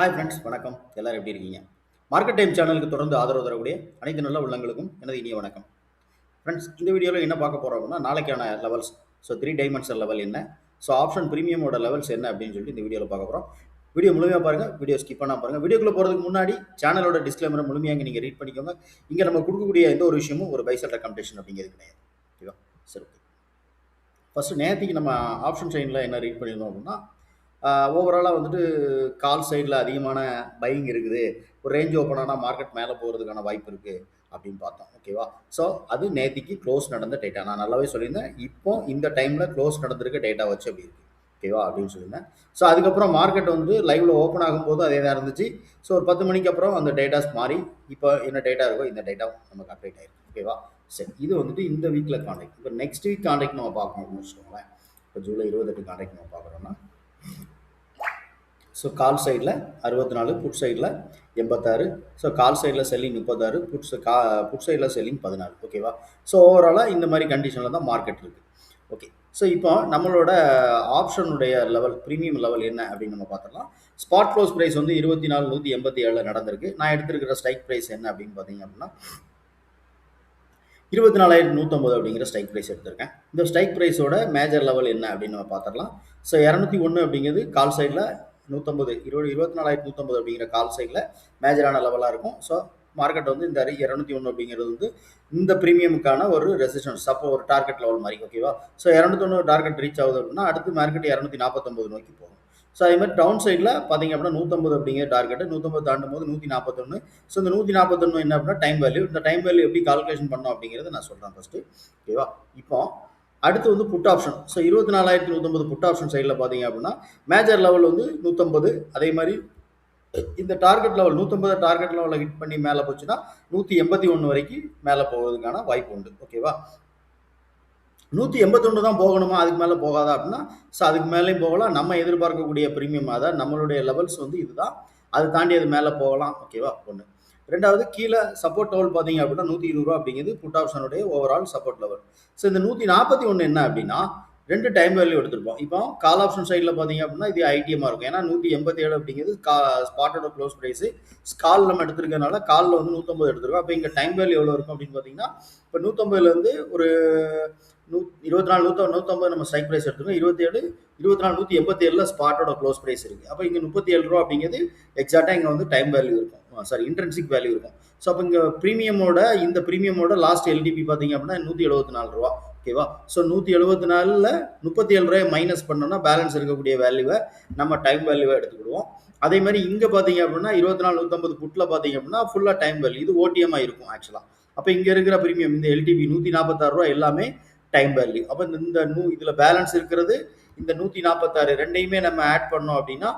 Hi friends, வணக்கம். எல்லாரும் எப்படி இருக்கீங்க? மார்க்கெட் டைம் சேனலுக்கு தொடர்ந்து ஆதரவு தரக்கூடிய அனைத்து நல்ல உள்ளங்களுக்கும் எனது இனிய வணக்கம். ஃப்ரெண்ட்ஸ், இந்த வீடியோவில் என்ன பார்க்க போகிறோம் அப்படின்னா, நாளைக்கான லெவல்ஸ். ஸோ 3 டைமென்ஷனல் லெவல் என்ன, ஸோ ஆப்ஷன் ப்ரீமியமோட லெவல்ஸ் என்ன அப்படின்னு சொல்லிட்டு இந்த வீடியோவில் பார்க்க போகிறோம். வீடியோ முழுமையாக பாருங்கள், வீடியோ ஸ்கிப் பண்ணால் பாருங்கள். வீடியோக்குள்ளே போகிறதுக்கு முன்னாடி சேனலோட டிஸ்க்ளைமரை முழுமையாக இங்கே நீங்கள் ரீட் பண்ணிக்கோங்க. இங்கே நம்ம கொடுக்கக்கூடிய எந்த ஒரு விஷயமும் ஒரு பைசல் ரெக்கமெண்டேஷன் அப்படிங்கிறது கிடையாது. ஓகேவா? சரி, ஓகே. ஃபஸ்ட்டு நேற்றுக்கு நம்ம ஆப்ஷன் சைனில் என்ன ரீட் பண்ணியிருந்தோம் அப்படின்னா, ஓவராலாக வந்துட்டு கால் சைடில் அதிகமான பையிங் இருக்குது, ஒரு ரேஞ்ச் ஓப்பன் ஆனால் மார்க்கெட் மேலே போகிறதுக்கான வாய்ப்பு இருக்குது அப்படின்னு பார்த்தோம். ஓகேவா? ஸோ அது நேற்றுக்கு க்ளோஸ் நடந்த டேட்டா. நான் நல்லாவே சொல்லியிருந்தேன். இப்போ இந்த டைமில் க்ளோஸ் நடந்திருக்க டேட்டா வச்சு அப்படி இருக்குது. ஓகேவா அப்படின்னு சொல்லியிருந்தேன். ஸோ அதுக்கப்புறம் மார்க்கெட் வந்து லைவில் ஓப்பன் ஆகும்போது அதே தான் இருந்துச்சு. ஸோ ஒரு 10 மணிக்கு அப்புறம் அந்த டேட்டாஸ் மாறி இப்போ என்ன டேட்டா இருக்கோ இந்த டேட்டா நமக்கு அப்டேட் ஆயிருக்கு. ஓகேவா? சரி, இது வந்துட்டு இந்த வீக்கில் கான்டாக்ட். இப்போ நெக்ஸ்ட் வீக் கான்டாக்ட் நம்ம பார்க்கணும் அப்படின்னு வச்சுக்கோங்களேன். இப்போ ஜூலை 28 கான்டாக்ட் நம்ம பார்க்குறோன்னா, ஸோ கால் சைடில் 64, புட் சைடில் 86. ஸோ கால் சைடில் செல்லிங் 36, புட் சைடில் செல்லிங் 14. ஓகேவா? ஸோ ஓவராலாக இந்த மாதிரி கண்டிஷனில் தான் மார்க்கெட் இருக்குது. ஓகே. ஸோ இப்போ நம்மளோட ஆப்ஷனுடைய லெவல், ப்ரீமியம் லெவல் என்ன அப்படின்னு நம்ம பார்த்துடலாம். ஸ்பாட் க்ளோஸ் ப்ரைஸ் வந்து 24,187 நடந்திருக்கு. நான் எடுத்திருக்கிற ஸ்ட்ரைக் ப்ரைஸ் என்ன அப்படின்னு பார்த்தீங்க அப்படின்னா 24,150 அப்படிங்கிற ஸ்ட்ரைக் ப்ரைஸ் எடுத்திருக்கேன். இந்த ஸ்ட்ரைக் ப்ரைஸோட மேஜர் லெவல் என்ன அப்படின்னு நம்ம பார்த்துடலாம். ஸோ 201 அப்படிங்கிறது கால் சைடில் 150, 24,150 அப்படிங்கிற கால் சைடில் மேஜரான லெவலாக இருக்கும். ஸோ மார்க்கெட் வந்து இந்த 201 அப்படிங்கிறது வந்து இந்த ப்ரீமியமுக்கான ஒரு ரெசிஸ்டன்ஸ், அப்போ ஒரு டார்கெட் லெவல் மாதிரி. ஓகேவா? ஸோ 201 டார்கெட் ரீச் ஆகுது அப்படின்னா அடுத்து மார்க்கெட் 249 நோக்கி போகும். ஸோ அதே மாதிரி டவுன் சைடில் பார்த்தீங்க அப்படின்னா 150 அப்படிங்கிற டார்கெட்டு, 150 தாண்டும் போது 141. ஸோ இந்த 141 என்ன அப்படின்னா டைம் வேல்யூ. இந்த டைம் வேல்யூ எப்படி கால்குலேஷன் பண்ணோம் அப்படிங்கிறத நான் சொல்கிறேன் ஃபஸ்ட்டு. ஓகேவா? இப்போ அடுத்து வந்து put option. So 24,150 put option சைடில் பார்த்தீங்க அப்படின்னா மேஜர் லெவல் வந்து 150. அதே மாதிரி இந்த டார்கெட் லெவல் 150 டார்கெட் லெவலில் ஹிட் பண்ணி மேலே போச்சுன்னா 181 வரைக்கும் மேலே போகிறதுக்கான வாய்ப்பு உண்டு. ஓகேவா? 181 தான் போகணுமா, அதுக்கு மேலே போகாதா அப்படின்னா, ஸோ அதுக்கு மேலேயும் போகலாம். நம்ம எதிர்பார்க்கக்கூடிய ப்ரீமியம், அதாவது நம்மளுடைய லெவல்ஸ் வந்து இதுதான். அதை தாண்டி அது மேலே போகலாம். ஓகேவா? ஒன்று. ரெண்டாவது, கீழே சப்போர்ட் லெவல் பார்த்தீங்க அப்படின்னா 120 ரூபா அப்படிங்கிறது புட் ஆப்ஷனுடைய ஓவரால் சப்போர்ட் லெவல். ஸோ இந்த 141 என்ன அப்படின்னா 2 டைம் வேல்யூ எடுத்திருப்போம். இப்போ கால் ஆப்ஷன் சைடில் பார்த்தீங்க அப்படின்னா இது ஐடிஎம்மாக இருக்கும். ஏன்னா 187 அப்படிங்கிறது ஸ்பாட்டோட க்ளோஸ் ப்ரைஸு. கால் நம்ம எடுத்துருக்கனால காலில் வந்து 150 எடுத்துருக்கோம். அப்போ இங்கே டைம் வேல்யூ எவ்வளோ இருக்கும் அப்படின்னு பார்த்தீங்கன்னா, இப்போ 150லேருந்து ஒரு 24, 150 நம்ம ஸ்ட்ரைக் ப்ரைஸ் எடுத்துருக்கோம். 27, 24, 187 ஸ்பாட்டோட க்ளோஸ் ப்ரைஸ் இருக்குது. அப்போ இங்கே 37 ரூபா அப்படிங்கிறது எக்ஸாக்டாக இங்கே வந்து டைம் வேல்யூ இருக்கும். சாரி, இன்ட்ரென்சிக் வேல்யூ இருக்கும். ஸோ அப்போ இங்கே இந்த ப்ரீமியமோட லாஸ்ட் எல்டிபி பார்த்தீங்க அப்படின்னா 174 ரூபா. ஓகேவா? ஸோ 174ல் 37 ரூபாய் மைனஸ் பண்ணோம்னா பேலன்ஸ் இருக்கக்கூடிய வேல்யூவை நம்ம டைம் வேல்யூவை எடுத்துக்கிடுவோம். அதே மாதிரி இங்கே பார்த்தீங்க அப்படின்னா 24,150 புட்டில் பார்த்தீங்க அப்படின்னா ஃபுல்லாக டைம் வேல்யூ, இது ஓடிஎம்மாக இருக்கும் ஆக்சுவலாக. அப்போ இங்கே இருக்கிற ப்ரீமியம் இந்த எல்டிபி 146 ரூபா எல்லாமே டைம் வேல்யூ. அப்போ இந்த இதில் பேலன்ஸ் இருக்கிறது இந்த 146, ரெண்டையுமே நம்ம ஆட் பண்ணோம் அப்படின்னா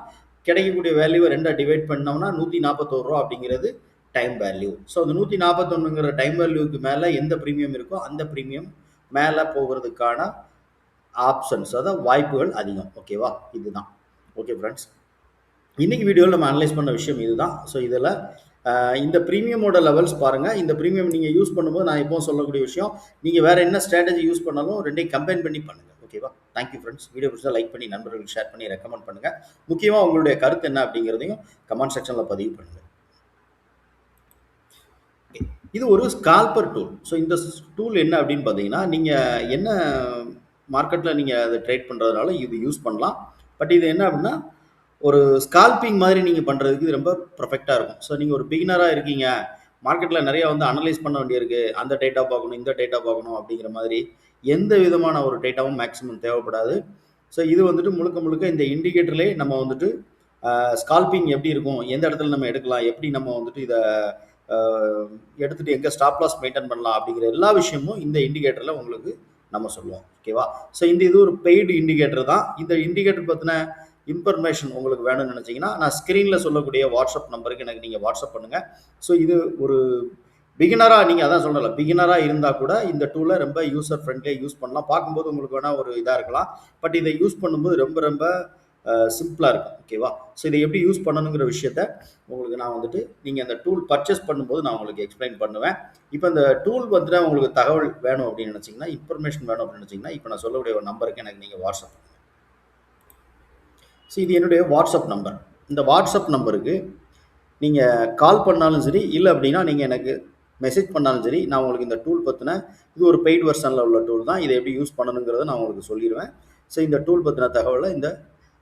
கிடைக்கக்கூடிய வேல்யூவை 2 டிவைட் பண்ணோம்னா 141 ரூபா அப்படிங்கிறது டைம் வேல்யூ. ஸோ அந்த 141ங்கிற டைம் வேல்யூக்கு மேலே எந்த ப்ரீமியம் இருக்கோ அந்த ப்ரீமியம் மேலே போகிறதுக்கான ஆப்ஷன்ஸ், அதாவது வாய்ப்புகள் அதிகம். ஓகேவா? இதுதான். ஓகே ஃப்ரெண்ட்ஸ், இன்னைக்கு வீடியோவில் நம்ம அனலைஸ் பண்ண விஷயம் இதுதான். ஸோ இதில் இந்த ப்ரீமியமோட லெவல்ஸ் பாருங்கள். இந்த ப்ரீமியம் நீங்கள் யூஸ் பண்ணும்போது நான் எப்போவும் சொல்லக்கூடிய விஷயம், நீங்கள் வேறு என்ன ஸ்ட்ராட்டஜி யூஸ் பண்ணாலும் ரெண்டையும் கம்பைன் பண்ணி பண்ணுங்கள். ஓகேவா? Thank you friends. வீடியோ பிடிச்சா லைக் பண்ணி நண்பர்களுக்கு ஷேர் பண்ணி ரெக்கமெண்ட் பண்ணுங்கள். முக்கியமாக உங்களுடைய கருத்து என்ன அப்படிங்கிறதையும் கமெண்ட் செக்ஷனில் பதிவு பண்ணுங்கள். இது ஒரு ஸ்கால்பர் டூல். ஸோ இந்த டூல் என்ன அப்படின்னு பார்த்தீங்கன்னா, நீங்கள் என்ன மார்க்கெட்டில் நீங்கள் அதை ட்ரேட் பண்ணுறதுனால இது யூஸ் பண்ணலாம். பட் இது என்ன அப்படின்னா ஒரு ஸ்கால்பிங் மாதிரி நீங்கள் பண்ணுறதுக்கு இது ரொம்ப பர்ஃபெக்டாக இருக்கும். ஸோ நீங்கள் ஒரு பிகினராக இருக்கீங்க, மார்க்கெட்டில் நிறையா வந்து அனலைஸ் பண்ண வேண்டியிருக்கு, அந்த டேட்டா பார்க்கணும், இந்த டேட்டா பார்க்கணும் அப்படிங்கிற மாதிரி எந்த விதமான ஒரு டேட்டாவும் மேக்ஸிமம் தேவைப்படாது. ஸோ இது வந்துட்டு முழுக்க முழுக்க இந்த இண்டிகேட்டர்லேயே நம்ம வந்துட்டு ஸ்கால்பிங் எப்படி இருக்கும், எந்த இடத்துல நம்ம எடுக்கலாம், எப்படி நம்ம வந்துட்டு இதை எடுத்துகிட்டு எங்கே ஸ்டாப் லாஸ் மெயின்டைன் பண்ணலாம் அப்படிங்கிற எல்லா விஷயமும் இந்த இண்டிகேட்டரில் உங்களுக்கு நம்ம சொல்லுவோம். ஓகேவா? ஸோ இது ஒரு பெய்டு இண்டிகேட்டர் தான். இந்த இண்டிகேட்டர் பற்றின இன்ஃபர்மேஷன் உங்களுக்கு வேணும்னு நினச்சிங்கன்னா நான் ஸ்க்ரீனில் சொல்லக்கூடிய வாட்ஸ்அப் நம்பருக்கு எனக்கு நீங்கள் வாட்ஸ்அப் பண்ணுங்கள். ஸோ இது ஒரு பிகினராக, நீங்கள் அதான் சொல்லலை, பிகினராக இருந்தால் கூட இந்த டூலை ரொம்ப யூசர் ஃப்ரெண்ட்லியாக யூஸ் பண்ணலாம். பார்க்கும்போது உங்களுக்கு வேணால் ஒரு இதாக இருக்கலாம், பட் இதை யூஸ் பண்ணும்போது ரொம்ப ரொம்ப சிம்பிளாக இருக்கும். ஓகேவா? ஸோ இதை எப்படி யூஸ் பண்ணணுங்கிற விஷயத்த உங்களுக்கு நான் வந்துட்டு நீங்கள் அந்த டூல் பர்ச்சேஸ் பண்ணும்போது நான் உங்களுக்கு எக்ஸ்பிளைன் பண்ணுவேன். இப்போ இந்த டூல் வந்துட்டு உங்களுக்கு தகவல் வேணும் அப்படின்னு நினச்சிங்கன்னா, இன்ஃபர்மேஷன் வேணும் அப்படின்னு நினச்சிங்கன்னா, இப்போ நான் சொல்லக்கூடிய ஒரு நம்பருக்கு எனக்கு நீங்கள் வாட்ஸ்அப் பண்ணுங்கள். ஸோ இது என்னுடைய வாட்ஸ்அப் நம்பர். இந்த வாட்ஸ்அப் நம்பருக்கு நீங்கள் கால் பண்ணாலும் சரி, இல்லை அப்படின்னா நீங்கள் எனக்கு மெசேஜ் பண்ணாலும் சரி, நான் உங்களுக்கு இந்த டூல் பற்றின இது ஒரு பெய்ட் வெர்ஷனில் உள்ள டூல் தான். இதை எப்படி யூஸ் பண்ணணுங்கிறத நான் உங்களுக்கு சொல்லிடுவேன். ஸோ இந்த டூல் பற்றின தகவலை இந்த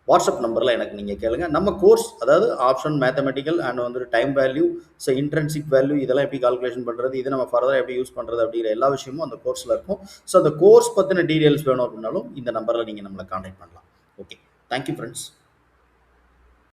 வாட்ஸ்அப் நம்பரில் எனக்கு நீங்கள் கேளுங்க. நம்ம கோர்ஸ் அதாவது ஆப்ஷன் மேத்தமெட்டிக்கல் அண்ட் வந்துட்டு time value, so intrinsic value இதெல்லாம் எப்படி கால்குலேஷன் பண்ணுறது, இதை நம்ம ஃபர்தராக எப்படி யூஸ் பண்ணுறது அப்படிங்கிற எல்லா விஷயமும் அந்த கோர்ஸில் இருக்கும். ஸோ அந்த கோர்ஸ் பற்றின டீடைல்ஸ் வேணும் அப்படின்னாலும் இந்த நம்பரில் நீங்கள் நம்மளை கான்டாக்ட் பண்ணலாம். Okay, thank you friends.